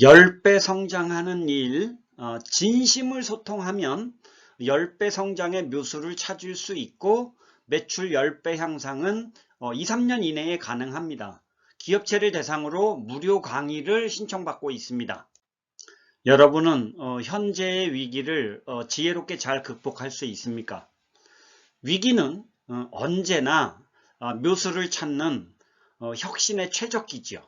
10배 성장하는 일, 진심을 소통하면 10배 성장의 묘수를 찾을 수 있고 매출 10배 향상은 2, 3년 이내에 가능합니다. 기업체를 대상으로 무료 강의를 신청받고 있습니다. 여러분은 현재의 위기를 지혜롭게 잘 극복할 수 있습니까? 위기는 언제나 묘수를 찾는 혁신의 최적기지요.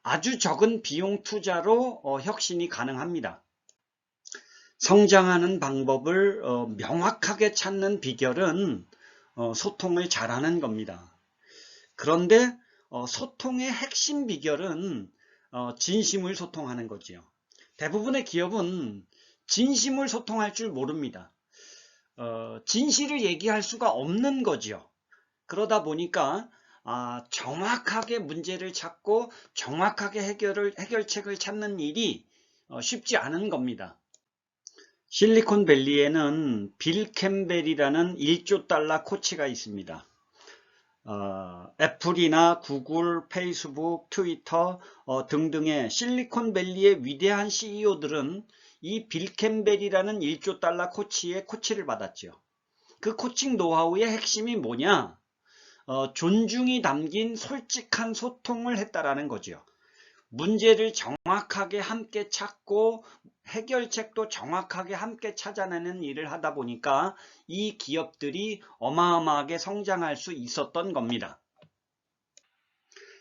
아주 적은 비용 투자로 혁신이 가능합니다. 성장하는 방법을 명확하게 찾는 비결은 소통을 잘하는 겁니다. 그런데 소통의 핵심 비결은 진심을 소통하는 거지요. 대부분의 기업은 진심을 소통할 줄 모릅니다. 진실을 얘기할 수가 없는 거지요. 그러다 보니까 정확하게 문제를 찾고 정확하게 해결책을 찾는 일이 쉽지 않은 겁니다. 실리콘밸리에는 빌 캠벨이라는 1조 달러 코치가 있습니다. 애플이나 구글, 페이스북, 트위터 등등의 실리콘밸리의 위대한 CEO들은 이 빌 캠벨이라는 1조 달러 코치의 코치를 받았죠. 그 코칭 노하우의 핵심이 뭐냐? 존중이 담긴 솔직한 소통을 했다라는 거죠. 문제를 정확하게 함께 찾고 해결책도 정확하게 함께 찾아내는 일을 하다 보니까 이 기업들이 어마어마하게 성장할 수 있었던 겁니다.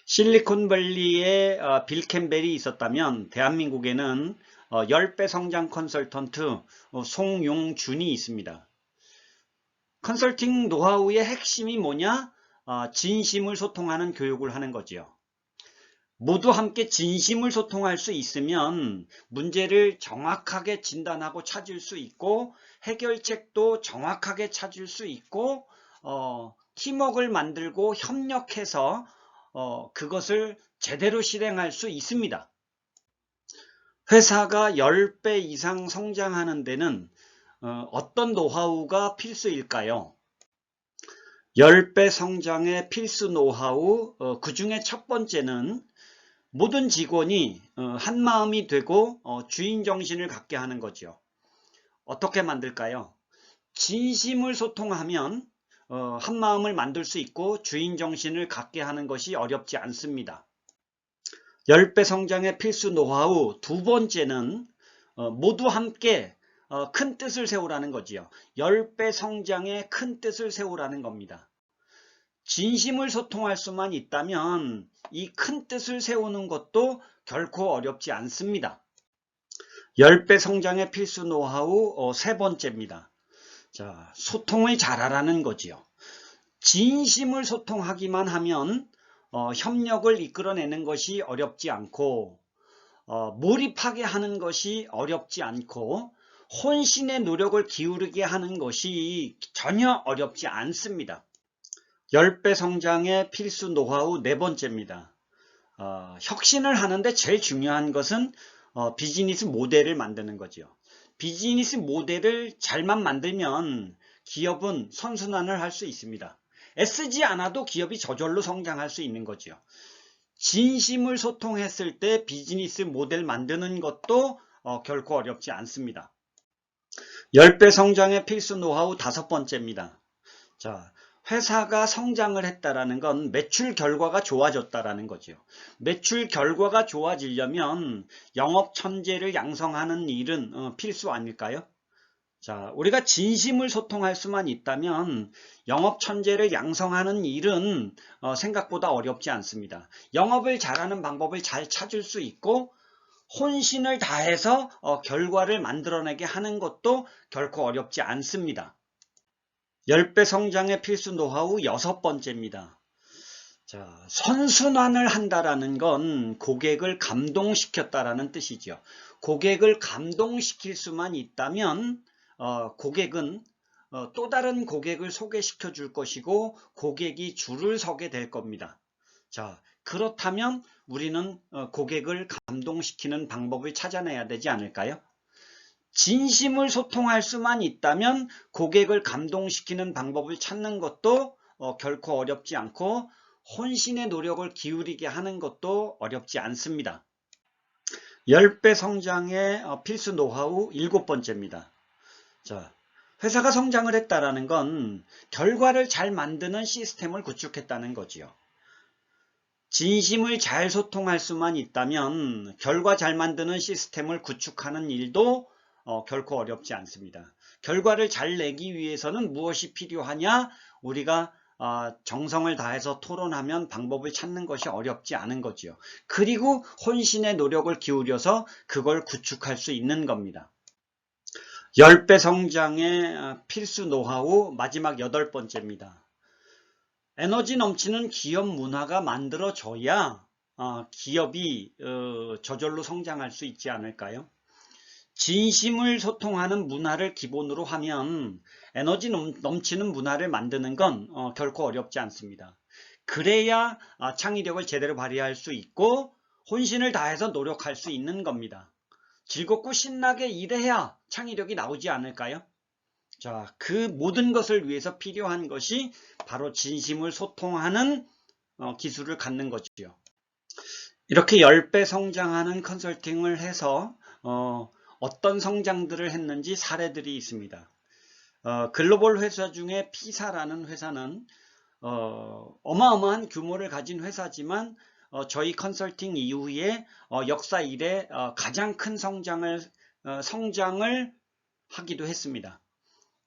실리콘밸리에 빌 캠벨이 있었다면 대한민국에는 10배 성장 컨설턴트 송용준이 있습니다. 컨설팅 노하우의 핵심이 뭐냐? 진심을 소통하는 교육을 하는 거지요. 모두 함께 진심을 소통할 수 있으면 문제를 정확하게 진단하고 찾을 수 있고 해결책도 정확하게 찾을 수 있고 팀워크를 만들고 협력해서 그것을 제대로 실행할 수 있습니다. 회사가 10배 이상 성장하는 데는 어떤 노하우가 필수일까요? 10배 성장의 필수 노하우, 그 중에 첫 번째는 모든 직원이 한마음이 되고 주인정신을 갖게 하는 거죠. 어떻게 만들까요? 진심을 소통하면 한마음을 만들 수 있고 주인정신을 갖게 하는 것이 어렵지 않습니다. 10배 성장의 필수 노하우 두 번째는 모두 함께 큰 뜻을 세우라는 거지요. 10배 성장의 큰 뜻을 세우라는 겁니다. 진심을 소통할 수만 있다면 이 큰 뜻을 세우는 것도 결코 어렵지 않습니다. 10배 성장의 필수 노하우 세 번째입니다. 자, 소통을 잘하라는 거지요. 진심을 소통하기만 하면 협력을 이끌어내는 것이 어렵지 않고 몰입하게 하는 것이 어렵지 않고 혼신의 노력을 기울이게 하는 것이 전혀 어렵지 않습니다. 10배 성장의 필수 노하우 네 번째입니다. 혁신을 하는데 제일 중요한 것은 비즈니스 모델을 만드는 거죠. 비즈니스 모델을 잘만 만들면 기업은 선순환을 할 수 있습니다. 애쓰지 않아도 기업이 저절로 성장할 수 있는 거죠. 진심을 소통했을 때 비즈니스 모델 만드는 것도 결코 어렵지 않습니다. 10배 성장의 필수 노하우 다섯 번째입니다. 자, 회사가 성장을 했다라는 건 매출 결과가 좋아졌다라는 거죠. 매출 결과가 좋아지려면 영업 천재를 양성하는 일은 필수 아닐까요? 자, 우리가 진심을 소통할 수만 있다면 영업 천재를 양성하는 일은 생각보다 어렵지 않습니다. 영업을 잘하는 방법을 잘 찾을 수 있고 혼신을 다해서 결과를 만들어내게 하는 것도 결코 어렵지 않습니다. 10배 성장의 필수 노하우 여섯 번째입니다. 자, 선순환을 한다라는 건 고객을 감동시켰다라는 뜻이죠. 고객을 감동시킬 수만 있다면 고객은 또 다른 고객을 소개시켜 줄 것이고 고객이 줄을 서게 될 겁니다. 자, 그렇다면 우리는 고객을 감동시키는 방법을 찾아내야 되지 않을까요? 진심을 소통할 수만 있다면 고객을 감동시키는 방법을 찾는 것도 결코 어렵지 않고 혼신의 노력을 기울이게 하는 것도 어렵지 않습니다. 10배 성장의 필수 노하우 7번째입니다. 자, 회사가 성장을 했다라는 건 결과를 잘 만드는 시스템을 구축했다는 거지요. 진심을 잘 소통할 수만 있다면 결과 잘 만드는 시스템을 구축하는 일도 결코 어렵지 않습니다. 결과를 잘 내기 위해서는 무엇이 필요하냐? 우리가 정성을 다해서 토론하면 방법을 찾는 것이 어렵지 않은 거지요. 그리고 혼신의 노력을 기울여서 그걸 구축할 수 있는 겁니다. 10배 성장의 필수 노하우 마지막 8번째입니다. 에너지 넘치는 기업 문화가 만들어져야 기업이 저절로 성장할 수 있지 않을까요? 진심을 소통하는 문화를 기본으로 하면 에너지 넘치는 문화를 만드는 건 결코 어렵지 않습니다. 그래야 창의력을 제대로 발휘할 수 있고 혼신을 다해서 노력할 수 있는 겁니다. 즐겁고 신나게 일해야 창의력이 나오지 않을까요? 자, 그 모든 것을 위해서 필요한 것이 바로 진심을 소통하는 기술을 갖는 거죠. 이렇게 10배 성장하는 컨설팅을 해서 어떤 성장들을 했는지 사례들이 있습니다. 글로벌 회사 중에 피사라는 회사는 어마어마한 규모를 가진 회사지만 저희 컨설팅 이후에 역사 이래 가장 큰 성장을 하기도 했습니다.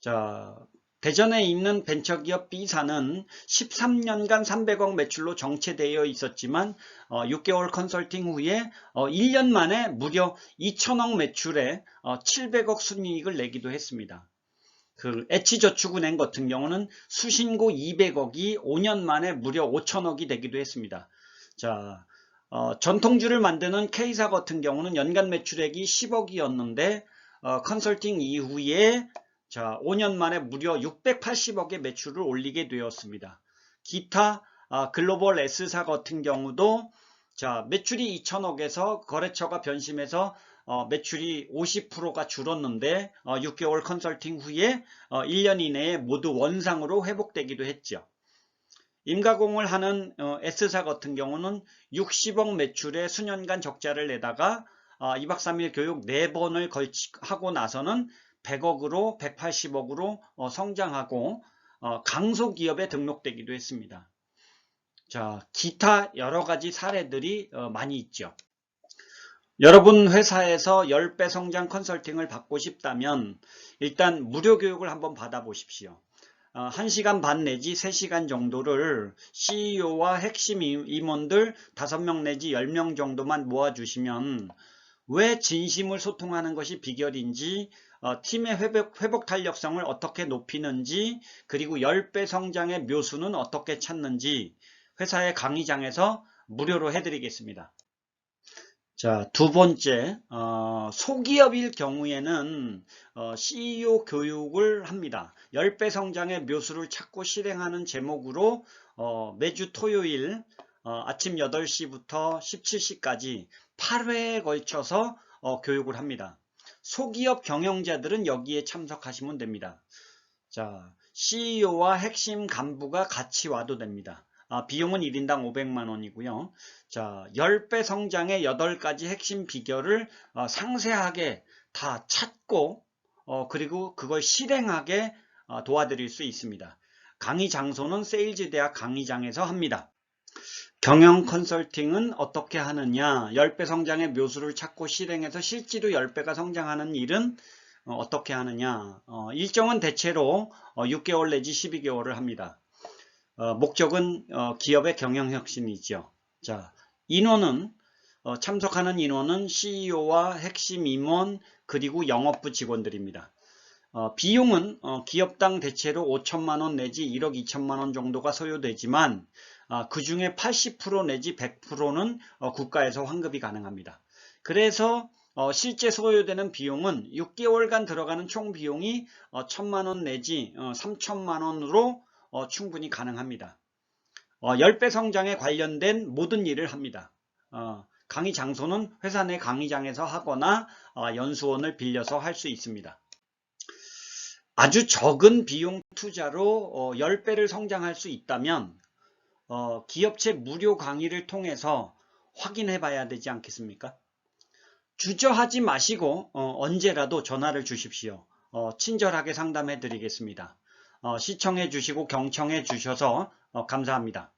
자, 대전에 있는 벤처기업 B사는 13년간 300억 매출로 정체되어 있었지만 6개월 컨설팅 후에 1년 만에 무려 2천억 매출에 700억 순이익을 내기도 했습니다. 그 H저축은행 같은 경우는 수신고 200억이 5년 만에 무려 5천억이 되기도 했습니다. 자, 전통주를 만드는 K사 같은 경우는 연간 매출액이 10억이었는데 컨설팅 이후에 자, 5년 만에 무려 680억의 매출을 올리게 되었습니다. 기타 글로벌 S사 같은 경우도 자, 매출이 2천억에서 거래처가 변심해서 매출이 50%가 줄었는데 6개월 컨설팅 후에 1년 이내에 모두 원상으로 회복되기도 했죠. 임가공을 하는 S사 같은 경우는 60억 매출에 수년간 적자를 내다가 2박 3일 교육 4번을 하고 나서는 100억으로 180억으로 성장하고 강소기업에 등록되기도 했습니다. 자, 기타 여러가지 사례들이 많이 있죠. 여러분 회사에서 10배 성장 컨설팅을 받고 싶다면 일단 무료 교육을 한번 받아보십시오. 1시간 반 내지 3시간 정도를 CEO와 핵심 임원들 5명 내지 10명 정도만 모아주시면 왜 진심을 소통하는 것이 비결인지 팀의 회복 탄력성을 어떻게 높이는지 그리고 10배 성장의 묘수는 어떻게 찾는지 회사의 강의장에서 무료로 해드리겠습니다. 자, 두 번째, 소기업일 경우에는 CEO 교육을 합니다. 10배 성장의 묘수를 찾고 실행하는 제목으로 매주 토요일 아침 8시부터 17시까지 8회에 걸쳐서 교육을 합니다. 소기업 경영자들은 여기에 참석하시면 됩니다. 자, CEO와 핵심 간부가 같이 와도 됩니다. 비용은 1인당 500만 원이고요. 자, 10배 성장의 8가지 핵심 비결을 상세하게 다 찾고 그리고 그걸 실행하게 도와드릴 수 있습니다. 강의 장소는 세일즈대학 강의장에서 합니다. 경영 컨설팅은 어떻게 하느냐? 10배 성장의 묘수를 찾고 실행해서 실제로 10배가 성장하는 일은 어떻게 하느냐? 일정은 대체로 6개월 내지 12개월을 합니다. 목적은 기업의 경영혁신이죠. 자, 인원은 참석하는 인원은 CEO와 핵심 임원 그리고 영업부 직원들입니다. 비용은 기업당 대체로 5천만 원 내지 1억 2천만 원 정도가 소요되지만 그 중에 80% 내지 100%는 국가에서 환급이 가능합니다. 그래서 실제 소요되는 비용은 6개월간 들어가는 총 비용이 1,000만 원 내지 3천만 원으로 충분히 가능합니다. 10배 성장에 관련된 모든 일을 합니다. 강의 장소는 회사 내 강의장에서 하거나 연수원을 빌려서 할 수 있습니다. 아주 적은 비용 투자로 10배를 성장할 수 있다면 기업체 무료 강의를 통해서 확인해 봐야 되지 않겠습니까? 주저하지 마시고 언제라도 전화를 주십시오. 친절하게 상담해 드리겠습니다. 시청해 주시고 경청해 주셔서 감사합니다.